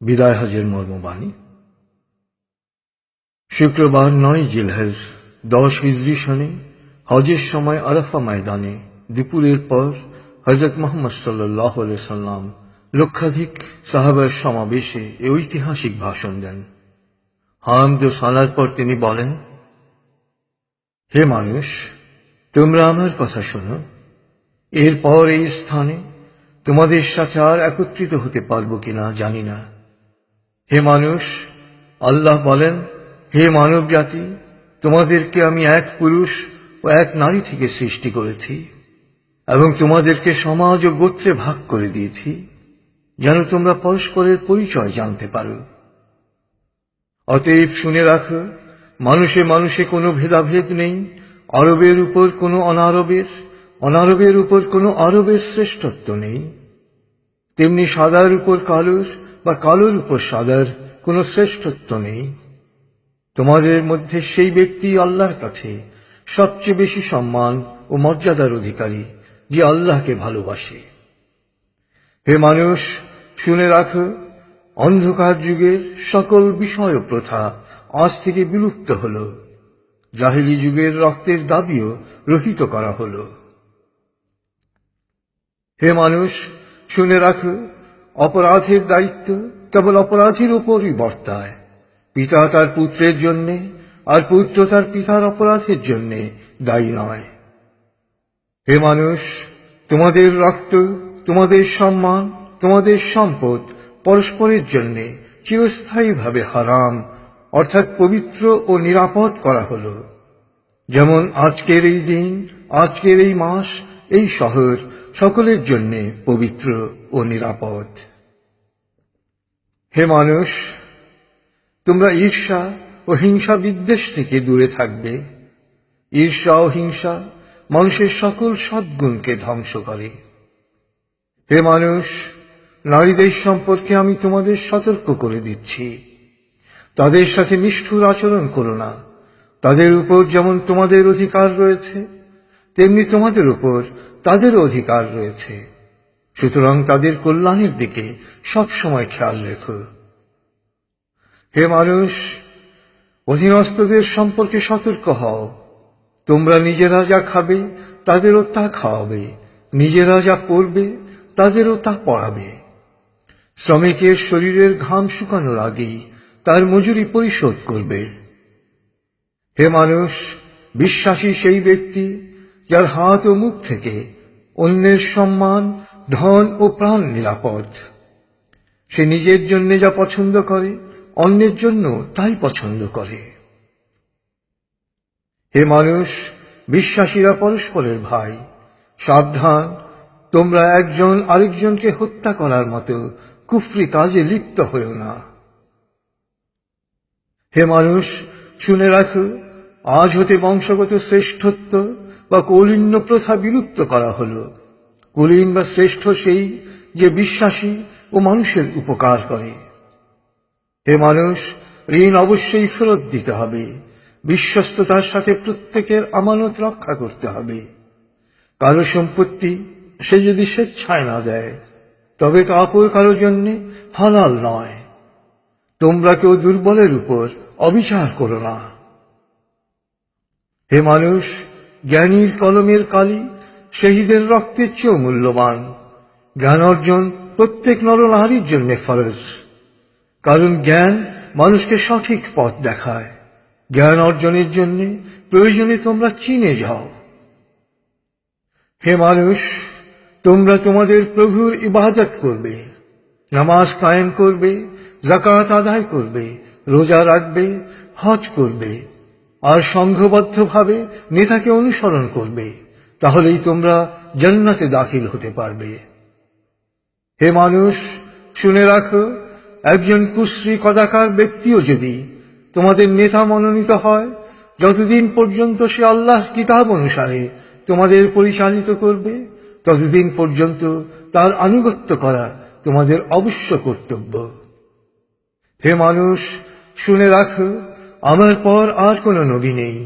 বিদায় হজের মর্মবাণী। শুক্রবার ৯ জিলহজ ১০ হিজরি সনে হজের সময় আরাফা ময়দানে দুপুরের পর হযরত মুহাম্মদ সাল্লাল্লাহু আলাইহি সাল্লাম লক্ষাধিক সাহাবার সমাবেশে এই ঐতিহাসিক ভাষণ দেন। হামদ ও সালার পর তিনি বলেন, হে মানুষ, তোমরা আমার কথা শোনো। এরপর এই স্থানে তোমাদের সাথে আর একত্রিত হতে পারবো কিনা জানি না। হে মানুষ, আল্লাহ বলেন, হে মানব জাতি, তোমাদেরকে আমি এক পুরুষ ও এক নারী থেকে সৃষ্টি করেছি এবং তোমাদেরকে সমাজ ও গোত্রে ভাগ করে দিয়েছি যেন তোমরা পরস্পরের পরিচয় জানতে পারো। অতএব শুনে রাখো, মানুষে মানুষে কোনো ভেদাভেদ নেই। আরবের উপর কোনো অনারবের, অনারবের উপর কোনো আরবের শ্রেষ্ঠত্ব নেই। তেমনি সাদার উপর কালোর বা কালোর উপর সাদার কোনো শ্রেষ্ঠত্ব নেই। তোমাদের মধ্যে সেই ব্যক্তি আল্লাহর কাছে সবচেয়ে বেশি সম্মান ও মর্যাদার অধিকারী যে আল্লাহকে ভালোবাসে। হে মানুষ, শুনে রাখো, অন্ধকার যুগের সকল বিষয় ও প্রথা আজ থেকে বিলুপ্ত হল। জাহেলি যুগের রক্তের দাবিও রহিত করা হল। হে মানুষ, শুনে রাখো, অপরাধের দায়িত্ব কেবল অপরাধীর উপরই বর্তায়। পিতা তার পুত্রের জন্যে আর পুত্র তার পিতার অপরাধের জন্যে দায়ী নয়। হে মানুষ, তোমাদের রক্ত, তোমাদের সম্মান, তোমাদের সম্পদ পরস্পরের জন্যে চিরস্থায়ীভাবে হারাম অর্থাৎ পবিত্র ও নিরাপদ করা হল। যেমন আজকের এই দিন, আজকের এই মাস, এই শহর সকলের জন্যে পবিত্র ও নিরাপদ। হে মানুষ, তোমরা ঈর্ষা ও হিংসা বিদ্বেষ থেকে দূরে থাকবে। ঈর্ষা ও হিংসা মানুষের সকল সদ্গুণকে ধ্বংস করে। হে মানুষ, নারীদের সম্পর্কে আমি তোমাদের সতর্ক করে দিচ্ছি, তাদের সাথে নিষ্ঠুর আচরণ করো না। তাদের উপর যেমন তোমাদের অধিকার রয়েছে, তেমনি তোমাদের উপর তাদেরও অধিকার রয়েছে। সুতরাং তাদের কল্যাণের দিকে সবসময় খেয়াল রেখো। হে মানুষ, অধীনস্থদের সম্পর্কে সতর্ক হও। তোমরা নিজেরা যা খাবে তাদেরও তা খাওয়াবে, নিজেরা যা পরবে তাদেরও তা পরাবে। শ্রমিকের শরীরের ঘাম শুকানোর আগেই তার মজুরি পরিশোধ করবে। হে মানুষ, বিশ্বাসী সেই ব্যক্তি যার হাত ও মুখ থেকে অন্যের সম্মান, ধন ও প্রাণ নিরাপদ। সে নিজের জন্য যা পছন্দ করে অন্যের জন্য তাই পছন্দ করে। হে মানুষ, বিশ্বাসীরা পরস্পরের ভাই। সাবধান, তোমরা একজন আরেকজনকে হত্যা করার মতো কুফরি কাজে লিপ্ত হও না। হে মানুষ, শুনে রাখো, আজ হতে বংশগত শ্রেষ্ঠত্ব বা কৌলিন্য প্রথা বিলুপ্ত করা হল। কুলীন বা শ্রেষ্ঠ সেই যে বিশ্বাসী ও মানুষের উপকার করে। হে মানুষ, ঋণ অবশ্যই ফেরত দিতে হবে। বিশ্বস্ততার সাথে প্রত্যেকের আমানত রক্ষা করতে হবে। কারো সম্পত্তি সে যদি স্বেচ্ছায় না দেয় তবে তা অপর কারো জন্যে হালাল নয়। তোমরা কেউ দুর্বলের উপর অবিচার করো না। হে মানুষ, জ্ঞানীর কলমের কালি শহীদের রক্তের চেয়েও মূল্যবান। জ্ঞান অর্জন প্রত্যেক নরনারীর জন্য ফরজ, কারণ জ্ঞান মানুষকে সঠিক পথ দেখায়। জ্ঞান অর্জনের জন্য প্রয়োজনে তোমরা চীনে যাও। হে মানুষ, তোমরা তোমাদের প্রভুর ইবাদত করবে, নামাজ কায়েম করবে, যাকাত আদায় করবে, রোজা রাখবে, হজ করবে আর সংঘবদ্ধভাবে নেতাকে অনুসরণ করবে। তাহলেই তোমরা জান্নাতে দাখিল হতে পারবে। হে মানুষ, শুনে রাখো, একজন কুশ্রী কদাকার ব্যক্তিও যদি তোমাদের নেতা মনোনীত হয়, যতদিন পর্যন্ত সে আল্লাহর কিতাব অনুসারে তোমাদের পরিচালিত করবে, ততদিন পর্যন্ত তার আনুগত্য করা তোমাদের অবশ্য কর্তব্য। হে মানুষ, শুনে রাখো, আমার পর আর কোনো নবী নেই।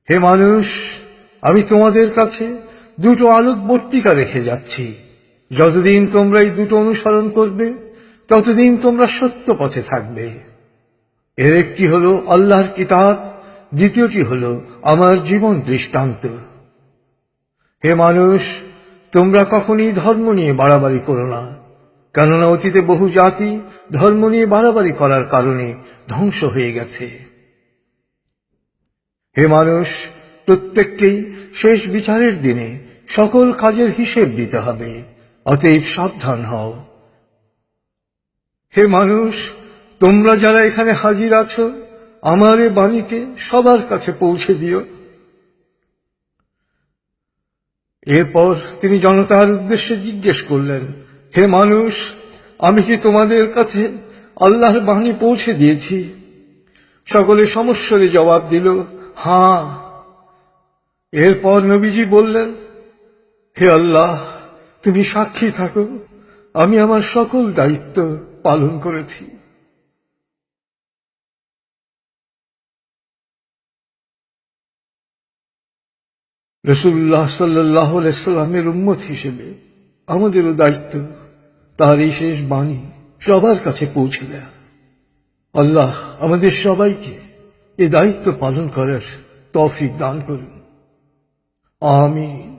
হে মানুষ, আমি তোমাদের কাছে দুটো আলোকবর্তিকা রেখে যাচ্ছি। যতদিন তোমরা এই দুটো অনুসরণ করবে, ততদিন তোমরা সত্য পথে থাকবে। এর একটি হলো আল্লাহর কিতাব, দ্বিতীয়টি হলো আমার জীবন দৃষ্টান্ত। হে মানুষ, তোমরা কখনই ধর্ম নিয়ে বাড়াবাড়ি করো না, কেননা অতীতে বহু জাতি ধর্ম নিয়ে বাড়াবাড়ি করার কারণে ধ্বংস হয়ে গেছে। হে মানুষ, প্রত্যেককেই শেষ বিচারের দিনে সকল কাজের হিসেব দিতে হবে, অতএব সাবধান হও। হে মানুষ, তোমরা যারা এখানে হাজির আছো, আমার এ বাণীকে সবার কাছে পৌঁছে দিও। এরপর তিনি জনতার উদ্দেশ্যে জিজ্ঞেস করলেন, হে মানুষ, আমি কি তোমাদের কাছে আল্লাহর বাণী পৌঁছে দিয়েছি? সকলে সমস্বরে জবাব দিল, হ্যাঁ। এরপর নবীজি বললেন, হে আল্লাহ, তুমি সাক্ষী থাকো, আমি আমার সকল দায়িত্ব পালন করেছি। রাসূলুল্লাহ সাল্লাল্লাহু আলাইহি সাল্লামের উম্মত হিসেবে আমাদেরও দায়িত্ব তার এই শেষ বাণী সবার কাছে পৌঁছে দেয়া। আল্লাহ আমাদের সবাইকে এ দায়িত্ব পালন করার তৌফিক দান করুন। আমিন।